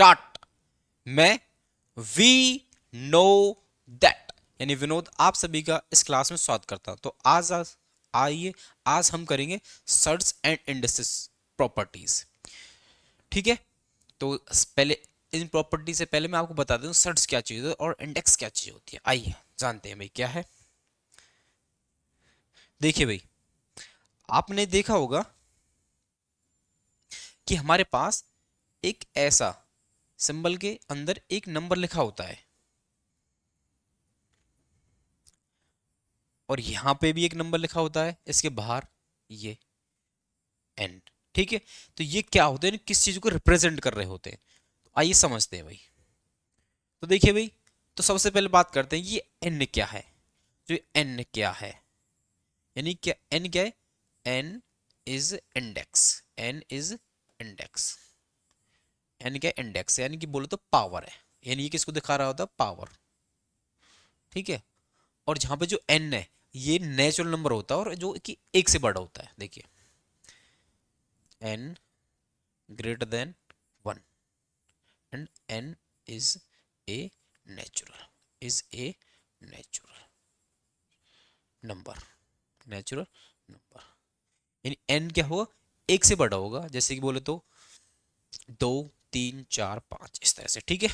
Start. मैं we know that यानी विनोद आप सभी का इस क्लास में स्वागत करता हूं। तो आइए आज हम करेंगे सर्च एंड इंडेक्सेस प्रॉपर्टीज। ठीक है, तो पहले इन प्रॉपर्टी से पहले मैं आपको बता दूं सर्च क्या चीज है और इंडेक्स क्या चीज होती है। आइए जानते हैं भाई क्या है। देखिए भाई, आपने देखा होगा कि हमारे पास एक ऐसा सिंबल के अंदर एक नंबर लिखा होता है और यहां पे भी एक नंबर लिखा होता है, इसके बाहर ये एन। ठीक है, तो ये क्या होते हैं, किस चीज को रिप्रेजेंट कर रहे होते हैं। तो आइए समझते हैं भाई। तो देखिए भाई, तो सबसे पहले बात करते हैं ये एन क्या है। जो एन क्या है, यानी क्या एन क्या है, N is index. N is index, N क्या इंडेक्स यानी कि बोलो तो पावर है, यानी ये किसको दिखा रहा होता है, पावर। ठीक है, और जहां पे जो एन है ये नेचुरल नंबर होता है और जो कि एक से बड़ा होता है। देखिए N greater than one and N is a natural number, natural number. यानी एन क्या होगा, एक से बड़ा होगा, जैसे कि बोले तो दो, तीन, चार, पांच, इस तरह से। ठीक है,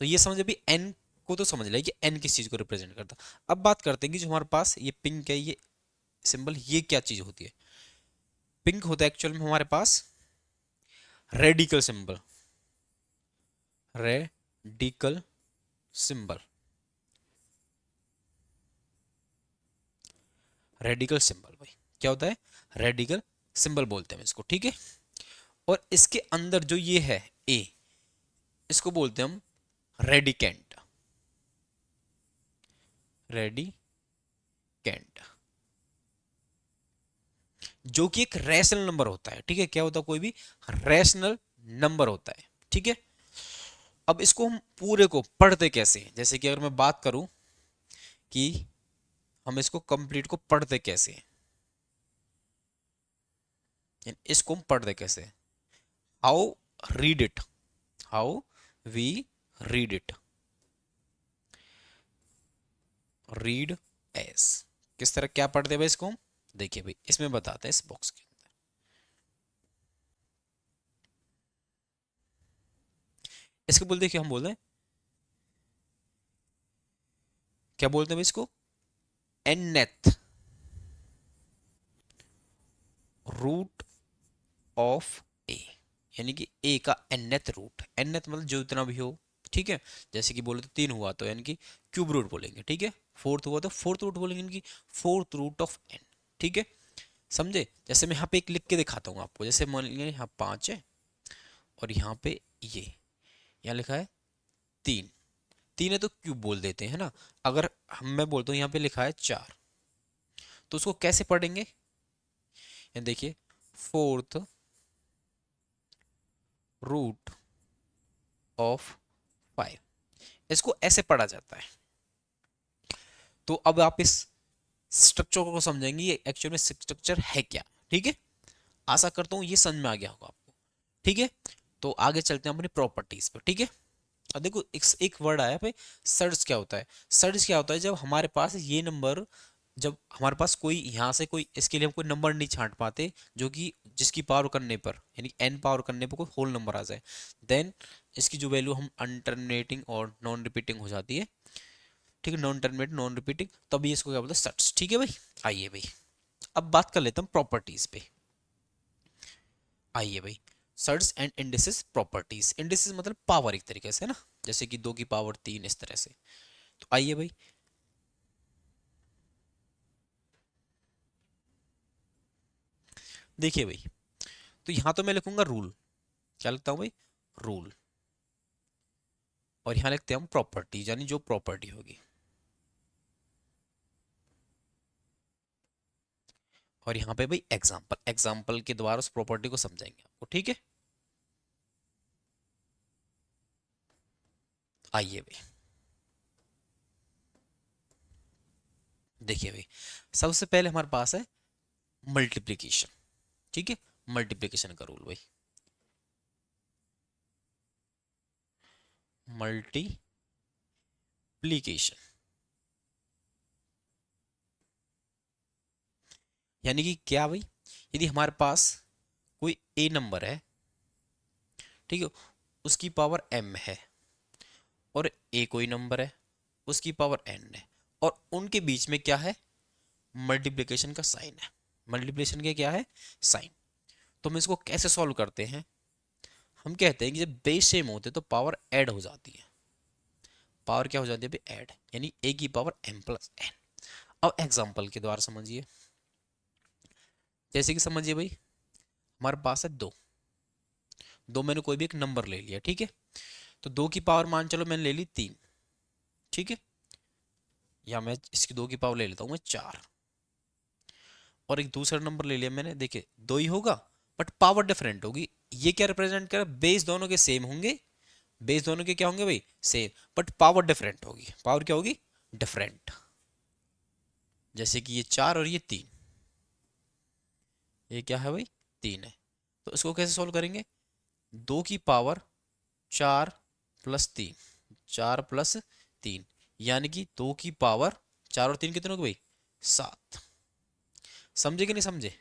तो ये समझ अभी एन को तो समझ लिया कि एन किस चीज को रिप्रेजेंट करता। अब बात करते हैं कि जो हमारे पास ये पिंक है, ये सिंबल, ये क्या चीज होती है। पिंक होता है एक्चुअल में हमारे पास radical symbol, radical symbol, radical symbol भाई क्या होता है, रेडिकल सिंबल बोलते हैं इसको। ठीक है, और इसके अंदर जो ये है ए, इसको बोलते हैं हम रेडिकेंट, रेडिकेंट, जो कि एक रैशनल नंबर होता है। ठीक है, क्या होता है, कोई भी रैशनल नंबर होता है। ठीक है, अब इसको हम पूरे को पढ़ते कैसे हैं? जैसे कि अगर मैं बात करूं कि हम इसको कंप्लीट को पढ़ते कैसे हैं, इसको हम पढ़ते कैसे हैं, how read it, how we read it, reads, किस तरह क्या पढ़ते हैं भाई इसको हम। देखिए भाई, इसमें बताते हैं इस बॉक्स के अंदर। इसको बोल देखिए, हम बोलते हैं, क्या बोलते हैं भाई इसको, nth रूट ऑफ ए, यानी कि ए का nth रूट, nth मतलब जो इतना भी हो। ठीक है, जैसे कि बोले तो तीन हुआ तो यानी कि क्यूब रूट बोलेंगे। ठीक है, फोर्थ हुआ तो फोर्थ रूट बोलेंगे, यानी कि फोर्थ रूट ऑफ एन। ठीक है, समझे। जैसे मैं यहाँ पे एक लिख के दिखाता हूँ आपको, जैसे मान लीजिए यहाँ पाँच है और यहाँ पे ये यहाँ लिखा है तीन, तीन है तो क्यूब बोल देते हैं ना। अगर हम मैं बोलता हूँ यहाँ पे लिखा है चार, तो उसको कैसे पढ़ेंगे, ये देखिए फोर्थ रूट ऑफ फाइव, इसको ऐसे पढ़ा जाता है। तो अब आप इस स्ट्रक्चर को समझेंगे ये एक्चुअल में स्ट्रक्चर है क्या। ठीक है, आशा करता हूँ ये समझ में आ गया होगा आपको। ठीक है, तो आगे चलते हैं अपनी प्रॉपर्टीज पे। ठीक है, अब देखो एक वर्ड आया पे, सर्च क्या होता है। सर्च क्या होता है, जब हमारे पास ये नंबर, जब हमारे पास कोई यहाँ से कोई इसके लिए हम कोई नंबर नहीं छांट पाते जो कि जिसकी पावर करने पर यानी एन पावर करने पर कोई होल नंबर आ जाए, देन इसकी जो वैल्यू हम अनटर्मिनेटिंग और नॉन रिपीटिंग हो जाती है। ठीक है, नॉन टर्मिनेटिंग नॉन रिपीटिंग, तभी इसको क्या बोलते हैं, सर्च। ठीक है भाई, आइए भाई अब बात कर लेते हैं प्रॉपर्टीज पे। आइए भाई, search and indices properties. Indices मतलब पावर एक तरीके से ना, जैसे कि दो की पावर तीन, इस तरह से। तो आइए भाई, देखिए भाई, तो यहां तो मैं लिखूंगा रूल, क्या लिखता हूं भाई, रूल। और यहां लिखते हैं हम प्रॉपर्टी, यानी जो प्रॉपर्टी होगी। और यहाँ पे भाई एग्जाम्पल, एग्जाम्पल के द्वारा उस प्रॉपर्टी को समझाएंगे आपको। ठीक है, आइए भाई, देखिए भाई, सबसे पहले हमारे पास है मल्टीप्लीकेशन। ठीक है, मल्टीप्लीकेशन का रूल भाई, मल्टीप्लीकेशन। यानी कि क्या भाई, यदि हमारे पास कोई ए नंबर है, ठीक है, उसकी पावर m है, और ए कोई नंबर है, उसकी पावर n है, और उनके बीच में क्या है, मल्टीप्लिकेशन का साइन है। मल्टीप्लिकेशन के क्या है, साइन। तो हम इसको कैसे सॉल्व करते हैं, हम कहते हैं कि जब बेस सेम होते तो पावर ऐड हो जाती है। पावर क्या हो जाती है भाई, ऐड, यानी ए की पावर m प्लस n। अब एग्जांपल के द्वारा समझिए, जैसे कि समझिए भाई, हमारे पास है दो, दो मैंने कोई भी एक नंबर ले लिया, ठीक है, तो दो की पावर मान चलो मैंने ले ली 3, ठीक है, या मैं इसकी दो की पावर ले लेता हूँ मैं 4, और एक दूसरा नंबर ले लिया मैंने, देखिए दो ही होगा बट पावर डिफरेंट होगी। ये क्या रिप्रेजेंट कर, बेस दोनों के सेम होंगे, बेस दोनों के क्या होंगे भाई, सेम, बट पावर डिफरेंट होगी। पावर क्या होगी, डिफरेंट। जैसे कि ये 4 और ये 3, ये क्या है भाई, 3 है। तो इसको कैसे सोल्व करेंगे, दो की पावर 4 प्लस 3, 4 प्लस 3, यानी कि दो की पावर 4 और 3 कितने हो गए भाई, 7। समझे कि नहीं समझे,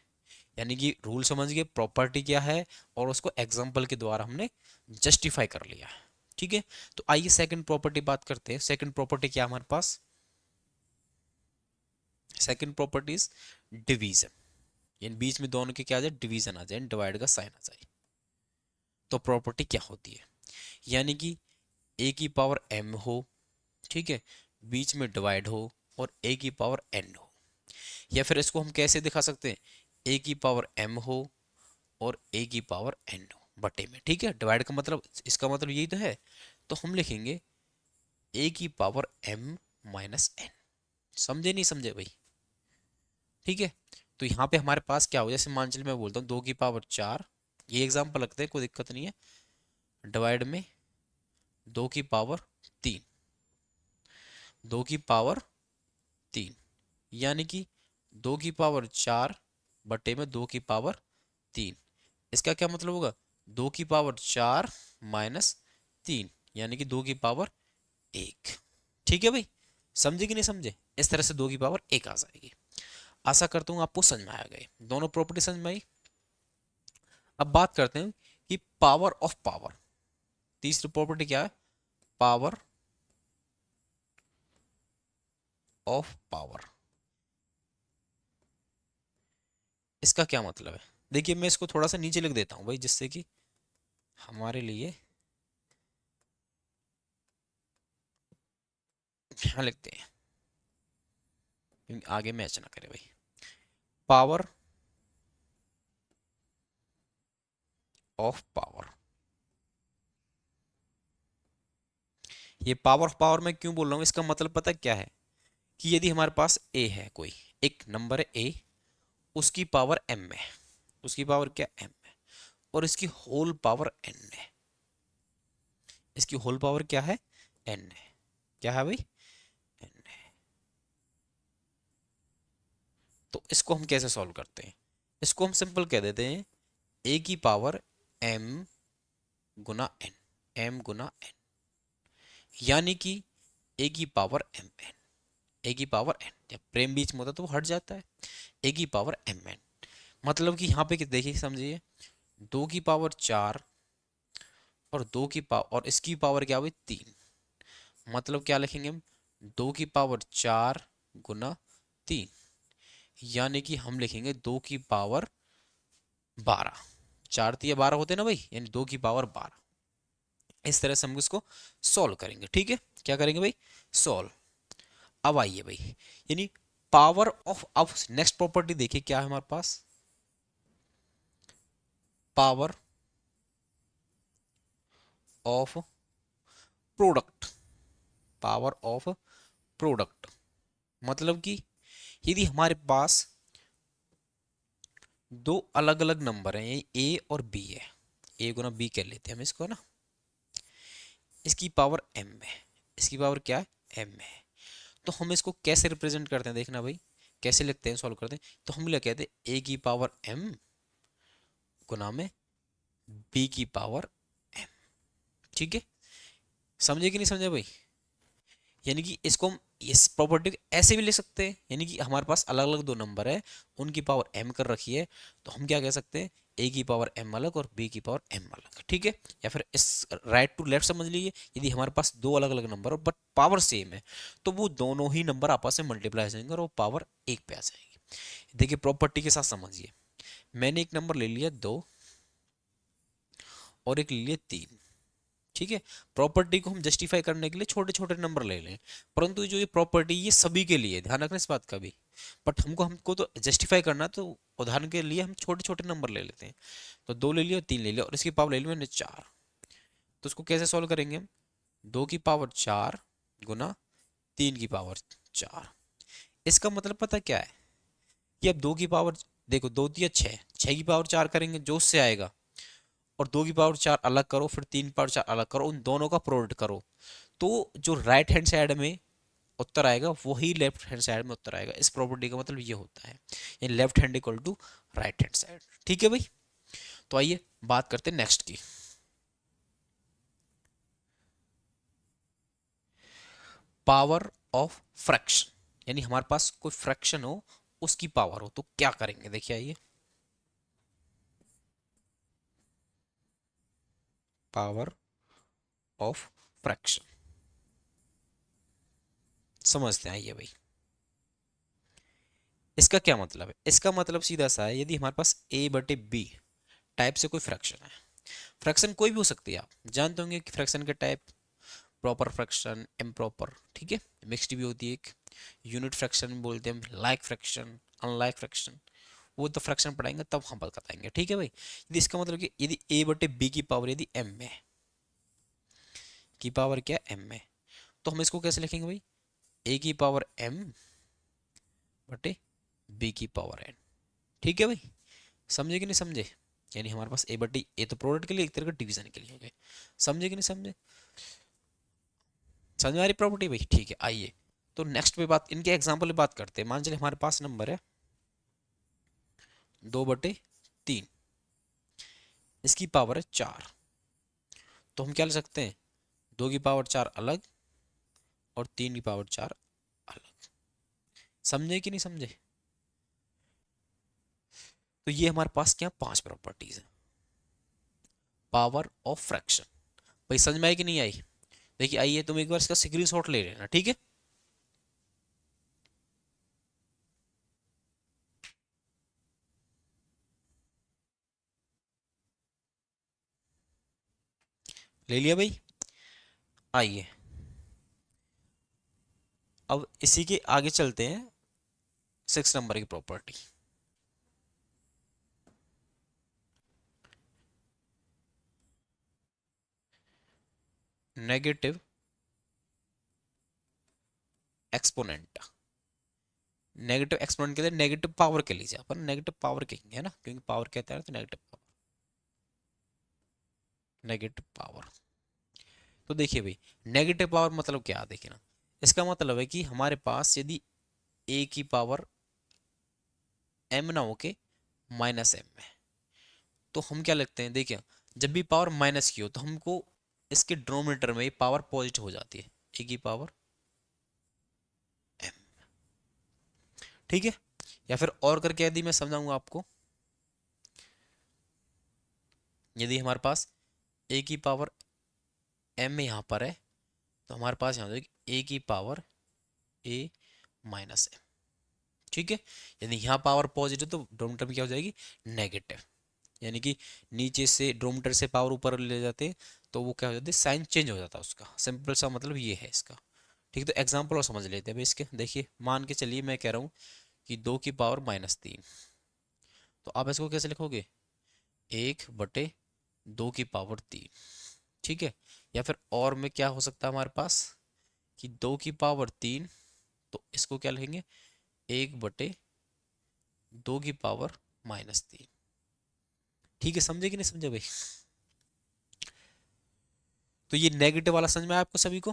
यानी कि रूल समझ गए, प्रॉपर्टी क्या है, और उसको एग्जांपल के द्वारा हमने जस्टिफाई कर लिया है, ठीक है। तो आइए सेकंड प्रॉपर्टी बात करते हैं। सेकंड प्रॉपर्टी क्या हमारे पास, सेकंड प्रॉपर्टी इज डिवीजन, यानी बीच में दोनों के क्या आ जाए, डिवीजन आ जाए, डिवाइड का साइन आ जाए। तो प्रॉपर्टी क्या होती है, यानी कि ए की पावर m हो, ठीक है, बीच में डिवाइड हो, और ए की पावर n हो। या फिर इसको हम कैसे दिखा सकते हैं, ए की पावर m हो और ए की पावर n हो बटे में, ठीक है। डिवाइड का मतलब, इसका मतलब यही तो है। तो हम लिखेंगे ए की पावर m माइनस n। समझे नहीं समझे भाई, ठीक है। तो यहाँ पे हमारे पास क्या हो, जैसे मान चलिए मैं बोलता हूँ 2 की पावर 4, ये एग्जाम्पल रखते हैं, कोई दिक्कत नहीं है, डिवाइड में 2 की पावर 3, 2 की पावर 3, यानी कि 2 की पावर 4 बटे में 2 की पावर 3। इसका क्या मतलब होगा, 2 की पावर 4 माइनस 3, यानी कि 2 की पावर 1। ठीक है भाई, समझे कि नहीं समझे, इस तरह से 2 की पावर 1 आ जाएगी। आशा करता हूँ आपको समझ में आ गए, दोनों प्रॉपर्टी समझ में आई। अब बात करते हैं कि पावर ऑफ पावर, तीसरी प्रॉपर्टी क्या है, पावर ऑफ पावर। इसका क्या मतलब है, देखिए मैं इसको थोड़ा सा नीचे लिख देता हूं भाई, जिससे कि हमारे लिए, यहाँ लिखते हैं क्योंकि आगे मैच ना करे भाई। पावर ऑफ पावर, ये पावर ऑफ पावर मैं क्यों बोल रहा हूँ, इसका मतलब पता है क्या है, कि यदि हमारे पास ए है, कोई एक नंबर है ए, उसकी पावर m है, उसकी पावर क्या m है, और इसकी होल पावर n है, इसकी होल पावर क्या है, n है, क्या है भाई, n है। तो इसको हम कैसे सॉल्व करते हैं, इसको हम सिंपल कह देते हैं a की पावर m गुना n, m गुना n, यानी कि a की पावर m n, a की पावर n, जब प्रेम बीच में होता है तो वो हट जाता है, a की पावर m n। मतलब कि यहाँ पे देखिए समझिए, 2 की पावर 4 और 2 की पावर, और इसकी पावर क्या हुई 3, मतलब क्या लिखेंगे हम, 2 की पावर 4 गुना 3, यानी कि हम लिखेंगे 2 की पावर 12, 4 3 12 होते ना भाई, यानी 2 की पावर 12। इस तरह से हम इसको सॉल्व करेंगे, ठीक है, क्या करेंगे भाई, सॉल्व। अब आइए भाई, यानी पावर ऑफ, अब नेक्स्ट प्रॉपर्टी देखिए क्या है हमारे पास, power of product, power of product, मतलब कि यदि हमारे पास दो अलग अलग नंबर हैं, ए और बी है, ए गुना बी कर लेते हैं हम इसको ना, इसकी पावर m है, इसकी पावर क्या है, m है। तो हम इसको कैसे रिप्रेजेंट करते हैं, देखना भाई कैसे लिखते हैं, सॉल्व करते हैं। तो हम क्या कहते हैं, a की पावर m गुना में b की पावर m, ठीक है। समझे कि नहीं समझे भाई? यानी कि इसको हम इस प्रॉपर्टी को ऐसे भी ले सकते हैं, यानी कि हमारे पास अलग अलग दो नंबर है, उनकी पावर m कर रखी है, तो हम क्या कह सकते हैं, a की पावर m अलग और b की पावर m अलग, ठीक है। या फिर इस राइट टू लेफ्ट समझ लीजिए, यदि हमारे पास दो अलग अलग नंबर बट पावर सेम है, तो वो दोनों ही नंबर आपस में मल्टीप्लाई हो जाएंगे और वो पावर एक पे आ जाएगी। देखिए प्रॉपर्टी के साथ समझिए, मैंने एक नंबर ले लिया 2 और एक ले लिया 3, ठीक है। प्रॉपर्टी को हम जस्टिफाई करने के लिए छोटे छोटे नंबर ले लें, परंतु जो ये प्रॉपर्टी ये सभी के लिए, ध्यान रखना इस बात का भी, बट हमको तो जस्टिफाई करना, तो उदाहरण के लिए हम छोटे छोटे नंबर ले लेते हैं। तो 2 ले लिया, 3 ले लिया और इसकी पावर ले ली मैंने 4। तो उसको कैसे सॉल्व करेंगे हम, 2 की पावर 4 गुना 3 की पावर 4। इसका मतलब पता क्या है कि अब 2 की पावर, देखो 2 दिया 6, 6 की पावर 4 करेंगे जो उससे आएगा, और 2 की पावर 4 अलग करो, फिर 3 की पावर 4 अलग करो, उन दोनों का प्रोडक्ट करो, तो जो राइट हैंड साइड में उत्तर आएगा वही लेफ्ट हैंड साइड में उत्तर आएगा। इस प्रॉपर्टी का मतलब ये होता है, यानी left hand equal to right hand side, ठीक है भाई। तो आइए बात करते हैं नेक्स्ट की। पावर ऑफ फ्रैक्शन, यानी हमारे पास कोई फ्रैक्शन हो, उसकी पावर हो, तो क्या करेंगे, देखिए आइए। पावर ऑफ फ्रैक्शन समझते हैं, आइए भाई। इसका क्या मतलब है, इसका मतलब सीधा सा है, यदि हमारे पास a बटे b टाइप से कोई फ्रैक्शन है, फ्रैक्शन कोई भी हो सकती है, आप जानते होंगे कि फ्रैक्शन के टाइप, प्रॉपर फ्रैक्शन, इम्प्रॉपर, ठीक है, मिक्स्ड भी होती है एक, यूनिट फ्रैक्शन बोलते हैं, लाइक फ्रैक्शन, अनलाइक फ्रैक्शन, वो तो फ्रैक्शन पढ़ाएंगे तब हम बताएंगे, ठीक है भाई। यदि इसका मतलब कि यदि a बटे b की पावर यदि m है, की पावर क्या m है, तो हम इसको कैसे लिखेंगे भाई, a की पावर m बटे b की पावर n, ठीक है भाई। समझे कि नहीं समझे, यानी हमारे पास a बटे, ए तो प्रोडक्ट के लिए, एक तरह का डिवीजन के लिए हो गए, समझे कि नहीं समझे, समझ में आ रही प्रॉपर्टी भाई, ठीक है। आइए तो नेक्स्ट पे बात, इनके एग्जांपल पे बात करते हैं। मान चलिए हमारे पास नंबर है 2/3, इसकी पावर है 4, तो हम क्या ले सकते हैं, 2 की पावर 4 अलग और 3 की पावर 4 अलग, समझे कि नहीं समझे। तो ये हमारे पास क्या 5 प्रॉपर्टीज है पावर ऑफ फ्रैक्शन। भाई समझ में आई कि नहीं आई, देखिए आइए तुम एक बार इसका स्क्रीनशॉट ले लेना, ठीक है। ले लिया भाई, आइए अब इसी के आगे चलते हैं 6 नंबर की property. Negative exponent, negative exponent के लिए नेगेटिव पावर के लीजिए, अपन नेगेटिव पावर कहेंगे है ना, क्योंकि पावर कहता है तो नेगेटिव पावर, नेगेटिव पावर। तो देखिए भाई नेगेटिव पावर मतलब क्या, देखिए ना, इसका मतलब है कि हमारे पास यदि a की पावर m ना होके माइनस m है, तो हम क्या लिखते हैं, देखिए जब भी पावर माइनस की हो तो हमको इसके डिनोमिनेटर में पावर पॉजिटिव हो जाती है, a की पावर m, ठीक है। या फिर और करके यदि मैं समझाऊंगा आपको, यदि हमारे पास a की पावर m यहाँ पर है, तो हमारे पास यहाँ हो जाएगी a की पावर a माइनस m, ठीक है। यदि यहाँ पावर पॉजिटिव तो डिनोमिनेटर में क्या हो जाएगी, नेगेटिव, यानी कि नीचे से डिनोमिनेटर से पावर ऊपर ले जाते हैं तो वो क्या हो जाता है, साइन चेंज हो जाता है उसका, सिंपल सा मतलब ये है इसका, ठीक है। तो एग्जांपल और समझ लेते हैं भाई इसके, देखिए मान के चलिए मैं कह रहा हूँ कि 2 की पावर -3, तो आप इसको कैसे लिखोगे, 1/2 की पावर 3, ठीक है। या फिर और में क्या हो सकता है हमारे पास कि 2 की पावर 3, तो इसको क्या लिखेंगे, 1/2 की पावर -3, ठीक है। समझे कि नहीं समझे भाई, तो ये नेगेटिव वाला समझ में आया आपको सभी को,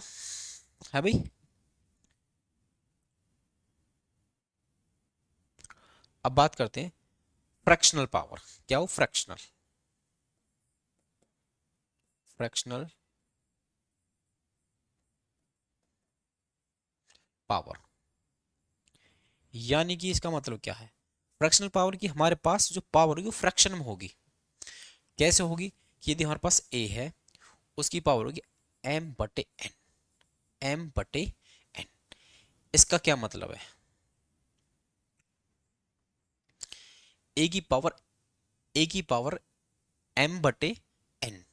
है भाई। अब बात करते हैं फ्रैक्शनल पावर, क्या हो फ्रैक्शनल, फ्रैक्शनल पावर। यानी कि इसका मतलब क्या है, फ्रैक्शनल पावर की हमारे पास जो पावर होगी वो फ्रैक्शन में होगी। कैसे होगी कि यदि हमारे पास ए है, उसकी पावर होगी एम बटे एन, एम बटे एन। इसका क्या मतलब है, ए की पावर, ए की पावर एम बटे एन,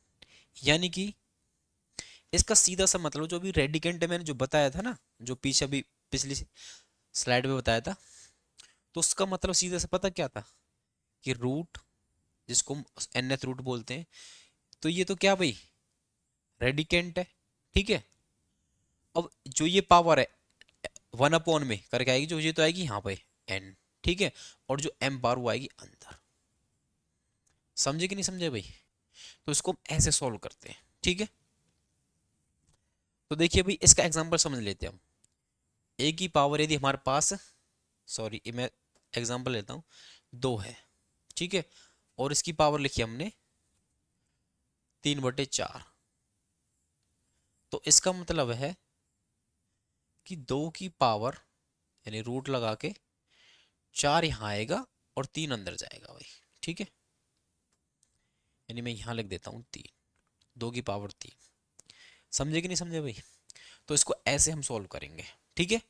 यानी कि इसका सीधा सा मतलब जो भी रेडिकेंट मैंने जो बताया था ना, जो पीछे अभी पिछली स्लाइड में बताया था, तो उसका मतलब सीधा सा पता क्या था कि रूट, जिसको हम nth रूट बोलते हैं, तो ये तो क्या भाई रेडिकेंट है, ठीक है। अब जो ये पावर है 1 अपॉन में करके आएगी, जो ये तो आएगी यहाँ पे n, ठीक है, और जो m बार वो आएगी अंदर। समझे कि नहीं समझे भाई, तो इसको हम ऐसे सॉल्व करते हैं, ठीक है। तो देखिए भाई इसका एग्जांपल समझ लेते हैं हम। a की पावर यदि हमारे पास, सॉरी मैं एग्जांपल लेता हूँ, 2 है, ठीक है, और इसकी पावर लिखी हमने 3/4, तो इसका मतलब है कि 2 की पावर यानी रूट लगा के 4 यहाँ आएगा और 3 अंदर जाएगा भाई, ठीक है। यानी मैं यहाँ लिख देता हूँ 3, 2 की पावर 3। समझे कि नहीं समझे भाई, तो इसको ऐसे हम सॉल्व करेंगे, ठीक है।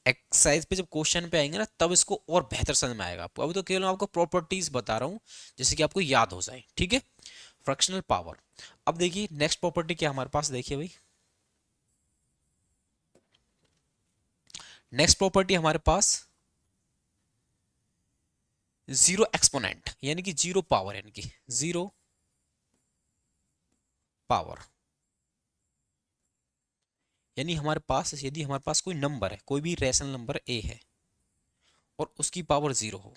एक्सरसाइज पे जब क्वेश्चन पे आएंगे ना तब इसको और बेहतर समझ में आएगा आपको, अभी तो केवल आपको प्रॉपर्टीज बता रहा हूँ जैसे कि आपको याद हो जाए, ठीक है। Fractional power. अब देखिए नेक्स्ट प्रॉपर्टी क्या हमारे पास, देखिए भाई नेक्स्ट प्रॉपर्टी हमारे पास जीरो एक्सपोनेंट, यानी कि जीरो पावर, यानी कि जीरो पावर। यानी हमारे पास यदि हमारे पास कोई नंबर है, कोई भी रैशनल नंबर ए है और उसकी पावर 0 हो,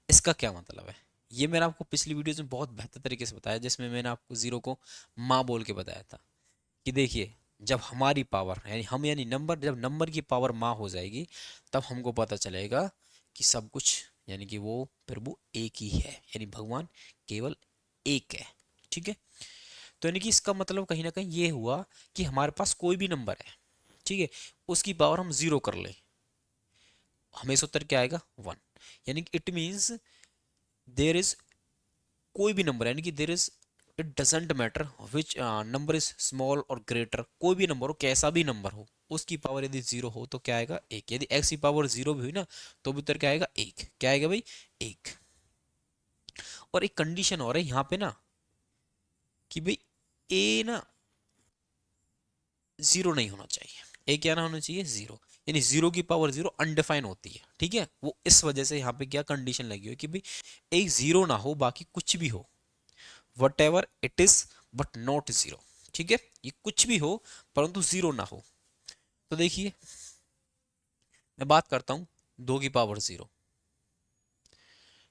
इसका क्या मतलब है, ये मैंने आपको पिछली वीडियोस में बहुत बेहतर तरीके से बताया, जिसमें मैंने आपको 0 को माँ बोल के बताया था कि देखिए जब हमारी पावर यानी हम यानी नंबर, जब नंबर की पावर माँ हो जाएगी तब हमको पता चलेगा कि सब कुछ यानी कि वो प्रभु एक ही है, यानी भगवान केवल एक है, ठीक है। तो यानी कि इसका मतलब कहीं ना कहीं ये हुआ कि हमारे पास कोई भी नंबर है, ठीक है, उसकी पावर हम 0 कर ले, हमेशा उत्तर क्या आएगा 1। यानी कि इट मीन्स देर इज, कोई भी नंबर यानी कि there is, it doesn't matter which number is small और ग्रेटर, कोई भी नंबर हो, कैसा भी नंबर हो, उसकी पावर यदि 0 हो तो क्या आएगा 1। यदि x की पावर 0 भी हुई ना तो भी उत्तर क्या आएगा 1, क्या आएगा भाई 1। और एक कंडीशन और है यहाँ पे ना कि भाई a ना 0 नहीं होना चाहिए, a क्या ना होना चाहिए 0, यानी 0 की पावर 0 अनडिफाइन होती है, ठीक है। वो इस वजह से यहाँ पे क्या कंडीशन लगी हुई कि भाई एक 0 ना हो, बाकी कुछ भी हो, what ever it is but not 0, ठीक है, ये कुछ भी हो परंतु 0 ना हो। तो देखिए मैं बात करता हूं 2 की पावर 0,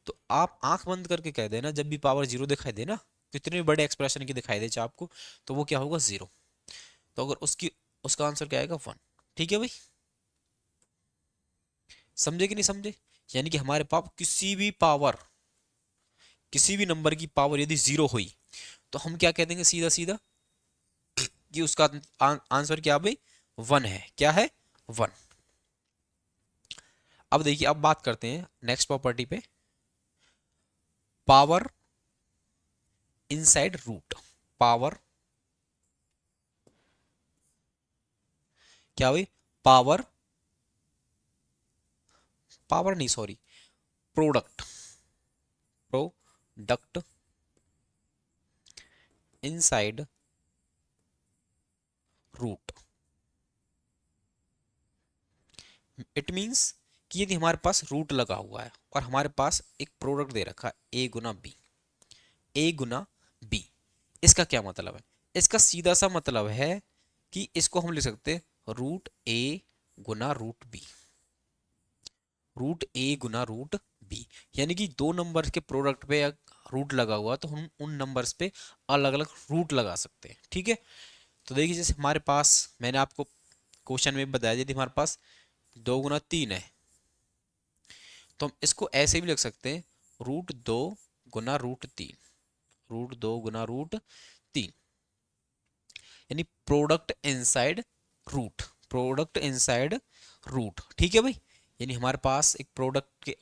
तो आप आंख बंद करके कह देना जब भी पावर 0 दिखाई दे ना, कितने भी बड़े एक्सप्रेशन की दिखाई दे चाहे आपको, तो वो क्या होगा 0। तो अगर उसकी, उसका आंसर क्या आएगा 1, ठीक है भाई। समझे कि नहीं समझे, यानी कि हमारे पास किसी भी पावर, किसी भी नंबर की पावर यदि 0 हुई तो हम क्या कह देंगे सीधा सीधा कि उसका आंसर क्या भाई 1 है, क्या है 1। अब देखिए अब बात करते हैं नेक्स्ट प्रॉपर्टी पे, पावर इनसाइड रूट। पावर क्या हुई, पावर, पावर नहीं sorry, product, product inside root. It means कि यदि हमारे पास रूट लगा हुआ है और हमारे पास एक प्रोडक्ट दे रखा है ए गुना बी, ए गुना बी, इसका क्या मतलब है, इसका सीधा सा मतलब है कि इसको हम लिख सकते हैं रूट ए गुना रूट बी, रूट ए गुना रूट बी। यानी कि दो नंबर के प्रोडक्ट पे रूट लगा हुआ तो हम उन नंबर्स पे अलग अलग रूट लगा सकते हैं, ठीक है। तो देखिए जैसे हमारे पास मैंने आपको क्वेश्चन में बताया यदि हमारे पास 2 गुना 3 है तो हम इसको ऐसे भी लिख सकते हैं √2 गुना √3, √2 गुना √3, यानी product inside root, product inside root, ठीक है भाई। यानी हमारे पास एक प्रोडक्ट के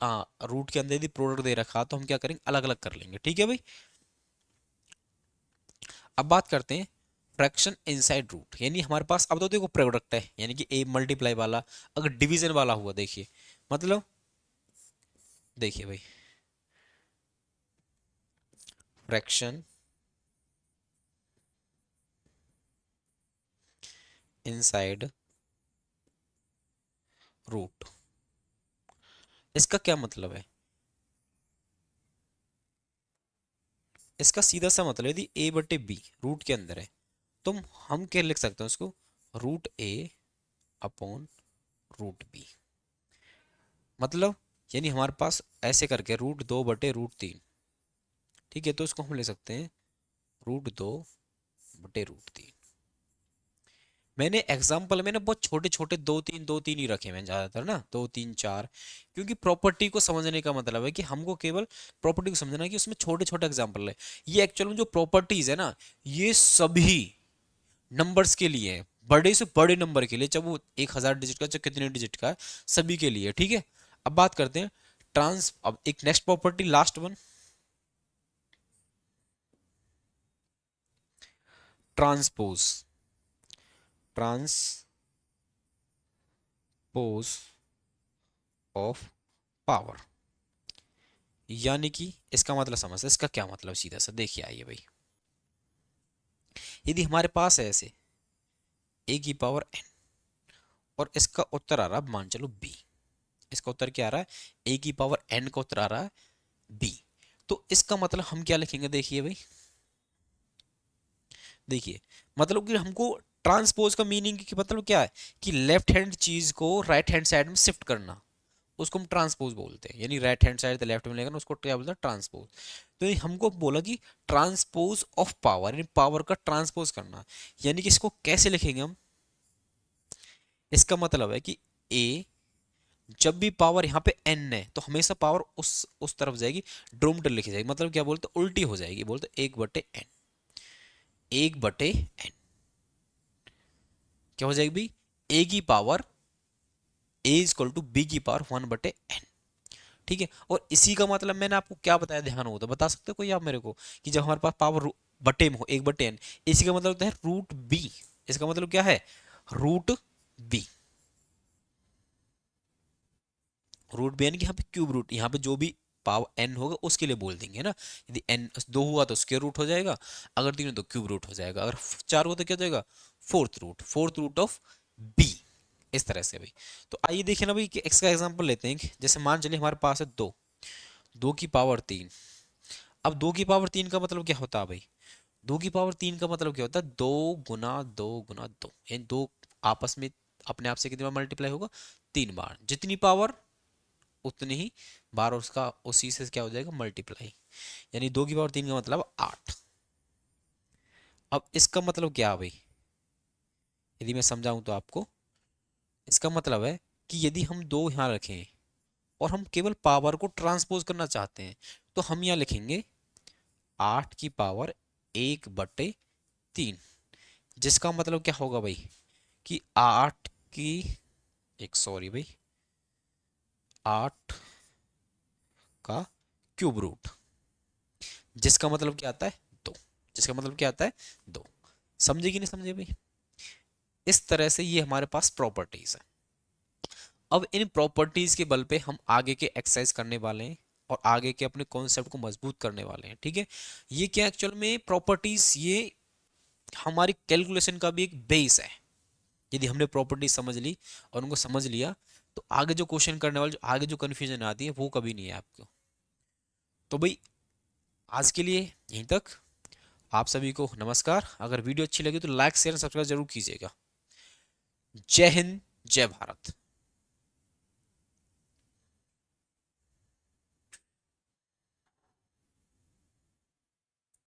रूट के अंदर यदि प्रोडक्ट दे रखा तो हम क्या करेंगे, अलग अलग कर लेंगे, ठीक है भाई। अब बात करते हैं फ्रैक्शन इनसाइड रूट, यानी हमारे पास अब तो देखो प्रोडक्ट है, यानी कि ए मल्टीप्लाई वाला अगर डिवीजन वाला हुआ, देखिए मतलब, देखिए भाई फ्रैक्शन इनसाइड रूट, इसका क्या मतलब है, इसका सीधा सा मतलब यदि ए बटे बी रूट के अंदर है तो हम क्या लिख सकते हैं उसको, रूट ए अपॉन रूट बी। मतलब यानी हमारे पास ऐसे करके रूट 2/√3, ठीक है, तो इसको हम ले सकते हैं √2/√3। मैंने एग्जाम्पल में ना बहुत छोटे छोटे दो तीन ही रखे हैं ज्यादातर ना, 2 3 4, क्योंकि प्रॉपर्टी को समझने का मतलब है कि हमको केवल प्रॉपर्टी को समझना है कि उसमें छोटे छोटे एग्जाम्पल है। ये एक्चुअल में जो प्रॉपर्टीज है ना, ये सभी नंबर्स के लिए है, बड़े से बड़े नंबर के लिए, चाहे वो 1000 डिजिट का चाहे कितने डिजिट का है, सभी के लिए, ठीक है। अब बात करते हैं अब एक next property, last one, transpose, transpose of power. यानी कि इसका मतलब समझ, इसका क्या मतलब सीधा सा देखिए, आइए भाई, यदि हमारे पास है ऐसे a⁴n और इसका उत्तर आ रहा है मान चलो b, इसका उत्तर क्या आ रहा है, a⁴n का उत्तर आ रहा है b, तो इसका मतलब हम क्या लिखेंगे, देखिए भाई, देखिए मतलब कि हमको ट्रांसपोज का मीनिंग की मतलब क्या है कि लेफ्ट हैंड चीज को राइट हैंड साइड में शिफ्ट करना, उसको हम ट्रांसपोज बोलते हैं। यानी राइट हैंड साइड लेफ्ट में लेकर उसको क्या बोलते हैं, ट्रांसपोज। तो ये हमको बोला कि ट्रांसपोज ऑफ पावर, यानी पावर का ट्रांसपोज करना, यानी कि इसको कैसे लिखेंगे हम, इसका मतलब है कि ए, जब भी पावर यहाँ पे n है तो हमेशा पावर उस तरफ जाएगी, ड्रोमटल लिखी जाएगी, मतलब क्या बोलते, उल्टी हो जाएगी, बोलते 1/n, 1/n क्या हो जाएगी भाई, ए की पावर a = b की पावर 1/n, ठीक है। और इसी का मतलब मैंने आपको क्या बताया, ध्यान हो तो बता सकते हो कोई आप मेरे को, कि जब हमारे पास पावर बटे में हो 1/n, इसी का मतलब होता है √b, इसका मतलब क्या है, √b, √b यानी कि यहाँ पे क्यूब रूट, यहाँ पे जो भी पावर n होगा उसके लिए बोल देंगे ना। यदि n 2 हुआ तो स्क्वायर रूट हो जाएगा, अगर 3 हो तो क्यूब रूट हो जाएगा, अगर 4 हुआ तो क्या हो जाएगा, फोर्थ रूट ऑफ b, इस तरह से भाई। तो आइए देखिए ना भाई कि x का एग्जांपल लेते हैं, जैसे मान चलिए हमारे पास है 2 की पावर 3। अब 2 की पावर 3 का मतलब क्या होता है भाई, 2 की पावर 3 का मतलब क्या होता है, 2 × 2 × 2, यानी दो आपस में अपने आप से कितनी बार मल्टीप्लाई होगा, 3 बार, जितनी पावर उतनी ही बार उसका उसी से क्या हो जाएगा, मल्टीप्लाई, यानी 2 की पावर 3 का मतलब 8। अब इसका मतलब क्या है भाई, यदि मैं समझाऊं तो आपको, इसका मतलब है कि यदि हम 2 यहाँ रखें और हम केवल पावर को ट्रांसपोज करना चाहते हैं तो हम यहाँ लिखेंगे 8 की पावर 1/3, जिसका मतलब क्या होगा भाई कि 8 की, एक सॉरी भाई, 8 का क्यूब रूट, जिसका मतलब क्या आता है 2, जिसका मतलब क्या आता है 2। समझे कि नहीं समझे भाई, इस तरह से ये हमारे पास प्रॉपर्टीज है। अब इन प्रॉपर्टीज के बल पे हम आगे के एक्सरसाइज करने वाले हैं और आगे के अपने कॉन्सेप्ट को मजबूत करने वाले हैं, ठीक है। ये क्या एक्चुअल में प्रॉपर्टीज, ये हमारी कैलकुलेशन का भी एक बेस है। यदि हमने प्रॉपर्टीज समझ ली और उनको समझ लिया तो आगे जो क्वेश्चन करने वाले, जो आगे जो कंफ्यूजन आती है वो कभी नहीं है आपको। तो भाई आज के लिए यहीं तक, आप सभी को नमस्कार। अगर वीडियो अच्छी लगी तो लाइक शेयर सब्सक्राइब जरूर कीजिएगा। जय हिंद, जय भारत।